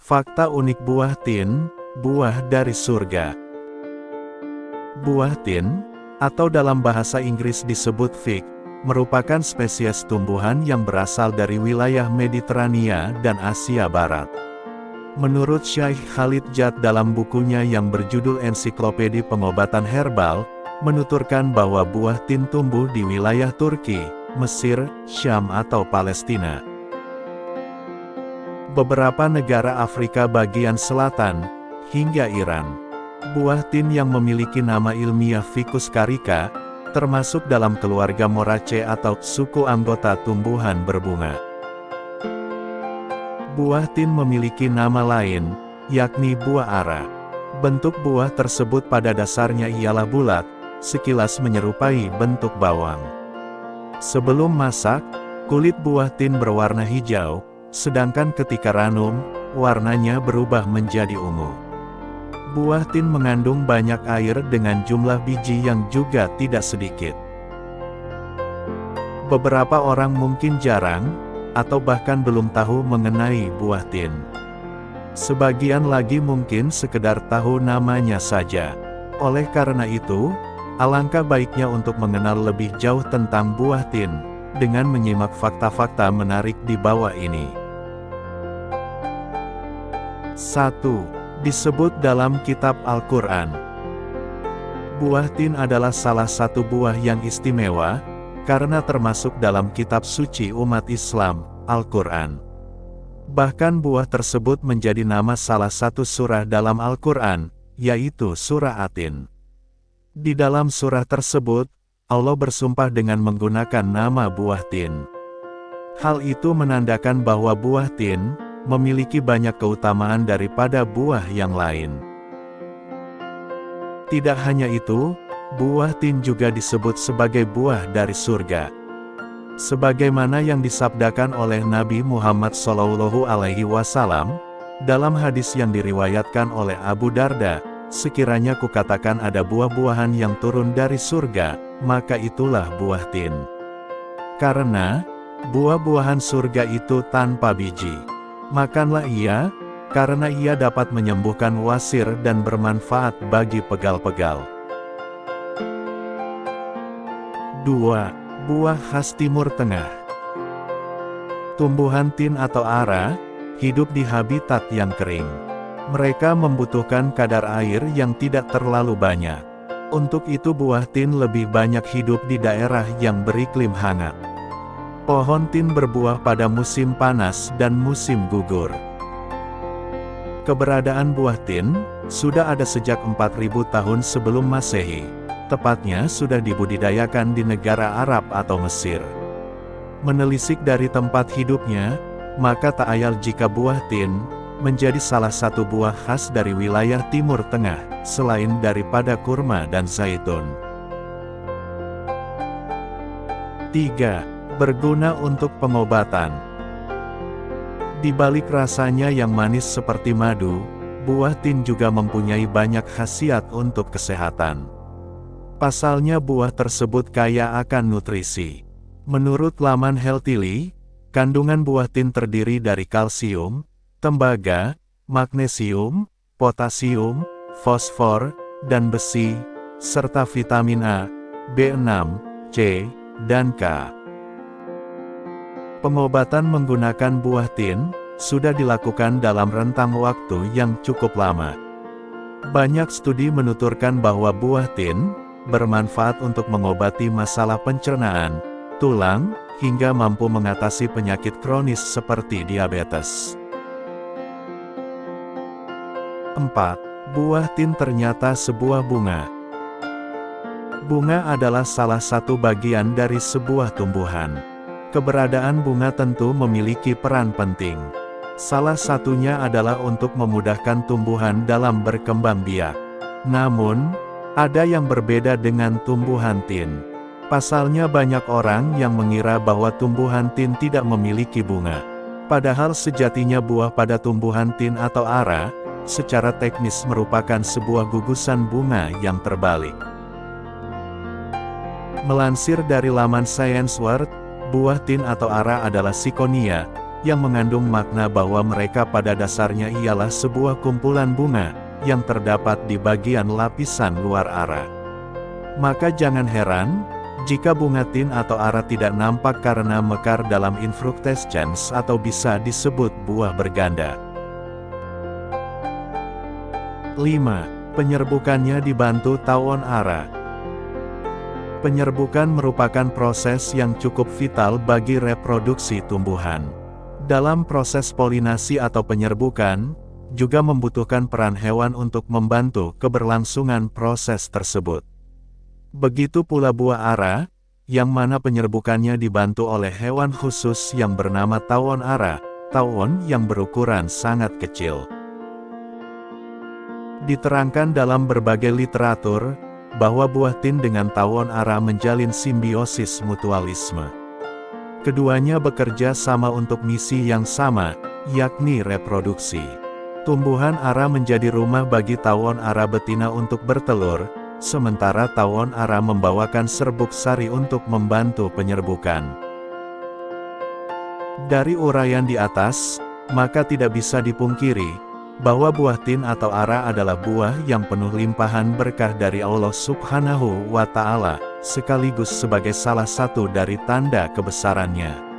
Fakta unik buah tin, buah dari surga. Buah tin, atau dalam bahasa Inggris disebut fig, merupakan spesies tumbuhan yang berasal dari wilayah Mediterania dan Asia Barat. Menurut Syekh Khalid Jad dalam bukunya yang berjudul Ensiklopedi Pengobatan Herbal, menuturkan bahwa buah tin tumbuh di wilayah Turki, Mesir, Syam atau Palestina. Beberapa negara Afrika bagian selatan, hingga Iran. Buah tin yang memiliki nama ilmiah Ficus carica, termasuk dalam keluarga Moraceae atau suku anggota tumbuhan berbunga. Buah tin memiliki nama lain, yakni buah ara. Bentuk buah tersebut pada dasarnya ialah bulat, sekilas menyerupai bentuk bawang. Sebelum masak, kulit buah tin berwarna hijau, sedangkan ketika ranum, warnanya berubah menjadi ungu. Buah tin mengandung banyak air dengan jumlah biji yang juga tidak sedikit. Beberapa orang mungkin jarang, atau bahkan belum tahu mengenai buah tin. Sebagian lagi mungkin sekedar tahu namanya saja. Oleh karena itu, alangkah baiknya untuk mengenal lebih jauh tentang buah tin, dengan menyimak fakta-fakta menarik di bawah ini. 1. Disebut dalam kitab Al-Quran. Buah tin adalah salah satu buah yang istimewa, karena termasuk dalam kitab suci umat Islam, Al-Quran. Bahkan buah tersebut menjadi nama salah satu surah dalam Al-Quran, yaitu surah At-Tin. Di dalam surah tersebut, Allah bersumpah dengan menggunakan nama buah tin. Hal itu menandakan bahwa buah tin memiliki banyak keutamaan daripada buah yang lain. Tidak hanya itu, buah tin juga disebut sebagai buah dari surga. Sebagaimana yang disabdakan oleh Nabi Muhammad SAW, dalam hadis yang diriwayatkan oleh Abu Darda, sekiranya kukatakan ada buah-buahan yang turun dari surga, maka itulah buah tin. Karena, buah-buahan surga itu tanpa biji. Makanlah ia, karena ia dapat menyembuhkan wasir dan bermanfaat bagi pegal-pegal. 2. Buah khas Timur Tengah. Tumbuhan tin atau ara, hidup di habitat yang kering. Mereka membutuhkan kadar air yang tidak terlalu banyak. Untuk itu buah tin lebih banyak hidup di daerah yang beriklim hangat. Pohon tin berbuah pada musim panas dan musim gugur. Keberadaan buah tin sudah ada sejak 4000 tahun sebelum Masehi. Tepatnya sudah dibudidayakan di negara Arab atau Mesir. Menelisik dari tempat hidupnya, maka tak ayal jika buah tin menjadi salah satu buah khas dari wilayah Timur Tengah, selain daripada kurma dan zaitun. 3. Berguna untuk pengobatan. Di balik rasanya yang manis seperti madu, buah tin juga mempunyai banyak khasiat untuk kesehatan. Pasalnya buah tersebut kaya akan nutrisi. Menurut laman Healthily, kandungan buah tin terdiri dari kalsium, tembaga, magnesium, potasium, fosfor, dan besi, serta vitamin A, B6, C, dan K. Pengobatan menggunakan buah tin sudah dilakukan dalam rentang waktu yang cukup lama. Banyak studi menuturkan bahwa buah tin bermanfaat untuk mengobati masalah pencernaan, tulang, hingga mampu mengatasi penyakit kronis seperti diabetes. 4. Buah tin ternyata sebuah bunga. Bunga adalah salah satu bagian dari sebuah tumbuhan. Keberadaan bunga tentu memiliki peran penting. Salah satunya adalah untuk memudahkan tumbuhan dalam berkembang biak. Namun, ada yang berbeda dengan tumbuhan tin. Pasalnya banyak orang yang mengira bahwa tumbuhan tin tidak memiliki bunga. Padahal sejatinya buah pada tumbuhan tin atau ara, secara teknis merupakan sebuah gugusan bunga yang terbalik. Melansir dari laman Science World, buah tin atau ara adalah Ciconia, yang mengandung makna bahwa mereka pada dasarnya ialah sebuah kumpulan bunga, yang terdapat di bagian lapisan luar ara. Maka jangan heran, jika bunga tin atau ara tidak nampak karena mekar dalam infructescens atau bisa disebut buah berganda. 5. Penyerbukannya dibantu tawon ara. Penyerbukan merupakan proses yang cukup vital bagi reproduksi tumbuhan. Dalam proses polinasi atau penyerbukan, juga membutuhkan peran hewan untuk membantu keberlangsungan proses tersebut. Begitu pula buah ara, yang mana penyerbukannya dibantu oleh hewan khusus yang bernama tawon ara, tawon yang berukuran sangat kecil. Diterangkan dalam berbagai literatur, bahwa buah tin dengan tawon ara menjalin simbiosis mutualisme. Keduanya bekerja sama untuk misi yang sama, yakni reproduksi. Tumbuhan ara menjadi rumah bagi tawon ara betina untuk bertelur, sementara tawon ara membawakan serbuk sari untuk membantu penyerbukan. Dari uraian di atas, maka tidak bisa dipungkiri, bahwa buah tin atau ara adalah buah yang penuh limpahan berkah dari Allah Subhanahu wa Ta'ala, sekaligus sebagai salah satu dari tanda kebesarannya.